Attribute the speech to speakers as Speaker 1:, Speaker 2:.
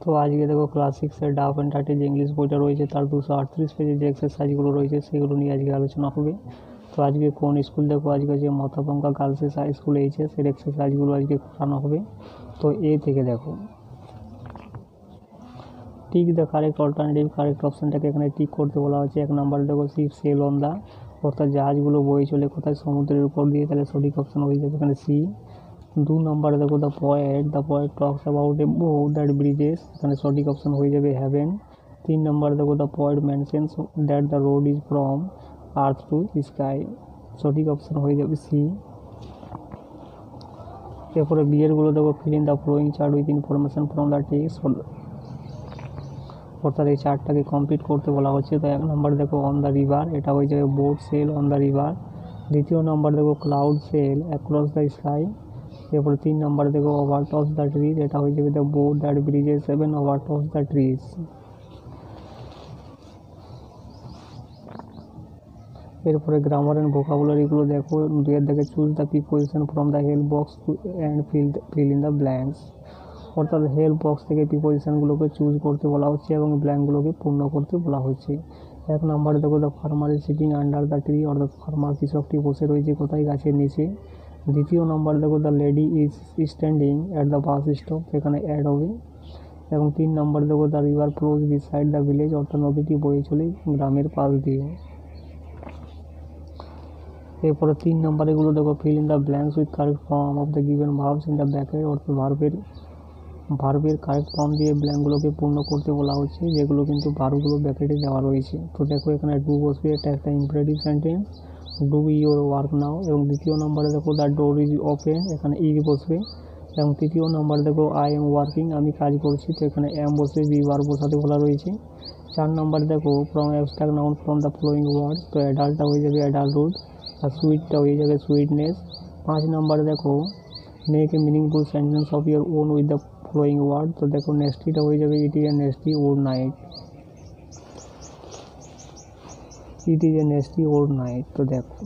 Speaker 1: তো আজকে দেখো ক্লাস 6-এর ডাফ অ্যান্ড ডার্টি যে ইংলিশ বইটা রয়েছে তার 238 পেজের যে এক্সারসাইজগুলো রয়েছে সেগুলো নিয়ে আজকে আলোচনা হবে। তো আজকে কোন স্কুল দেখো, আজকে যে Mathabhanga girls high school HS এর এক্সারসাইজগুলো আজকে করানো হবে। তো এ থেকে দেখো, tick the correct alternative, correct অপশানটাকে এখানে টিক করতে বলা হচ্ছে। 1 নম্বরে দেখো শিপ সেল অন দা, অর্থাৎ জাহাজগুলো বয়ে চলে কোথায়, সমুদ্রের উপর দিয়ে, তাহলে সঠিক অপশান হয়ে যাবে এখানে সি। 2 নম্বরে দেখো the poet talks about a boat that Bridges, এখানে সঠিক অপশান হয়ে যাবে হ্যাভেন। 3 নম্বরে দেখো the poet mentions that the road is from earth to sky, সঠিক অপশান হয়ে যাবে সি। এরপরে বিয়েরগুলো দেখো, fill in the following chart with information from the text, অর্থাৎ এই চার্টটাকে কমপ্লিট করতে বলা হচ্ছে। তো 1 নম্বর দেখো অন দ্য রিভার, এটা হয়ে যাবে boat sail on the river. 2য় নম্বর দেখো cloud sail across the sky. এরপরে 3 নম্বর দেখো ওভার টস দ্য ট্রিজ, এটা হয়ে যাবে the boat that Bridges 7 over toss the trees. এরপরে গ্রামার অ্যান্ড ভোকাবুলারিগুলো দেখো, 2 দেখে choose the preposition from the help box and fill in the blanks, অর্থাৎ help box থেকে প্রিপোজিশনগুলোকে চুজ করতে বলা হচ্ছে এবং ব্ল্যাঙ্কগুলোকে পূর্ণ করতে বলা হচ্ছে। 1 নম্বরে দেখো the farmer is sitting under the tree, অর্থাৎ ফার্মার কৃষকটি বসে রয়েছে কোথায়, গাছের নিচে। 2য় নম্বরে দেখো the lady is standing at the bus stop, এখানে অ্যাড হবে। এবং 3 নম্বরে দেখো the river flows beside the village, অর্থাৎ নদীটি বয়ে চলে গ্রামের পাশ দিয়ে। এরপরে 3 নম্বরেগুলো দেখো fill in the blanks with correct form of the given verbs in the bracket, অর্থাৎ ভার্বের কারেক্ট ফর্ম দিয়ে ব্ল্যাঙ্কগুলোকে পূর্ণ করতে বলা হচ্ছে, যেগুলো কিন্তু ভার্বগুলো ব্র্যাকেটে দেওয়া রয়েছে। তো দেখো এখানে ডু বসবে, এটা একটা imperative sentence, do your work নাও। এবং 2য় নম্বরে দেখো দ্য ডোর ইজ ওপেন, এখানে ইজ বসবে। এবং 3য় নম্বরে দেখো আই এম ওয়ার্কিং, আমি কাজ করছি, তো এখানে এম বসবে, বি ভার্ব বসাতে বলা রয়েছে। 4 নম্বরে দেখো from abstract noun from the following word, তো অ্যাডাল্টটা হয়ে যাবে অ্যাডাল্টহুড, আর সুইটটা হয়ে যাবে সুইটনেস। 5 নম্বরে দেখো make a meaningful sentence of your own with the following word, তো দেখো নেস্টিটা হয়ে যাবে it is a nasty old night, it is a nasty old night. তো দেখো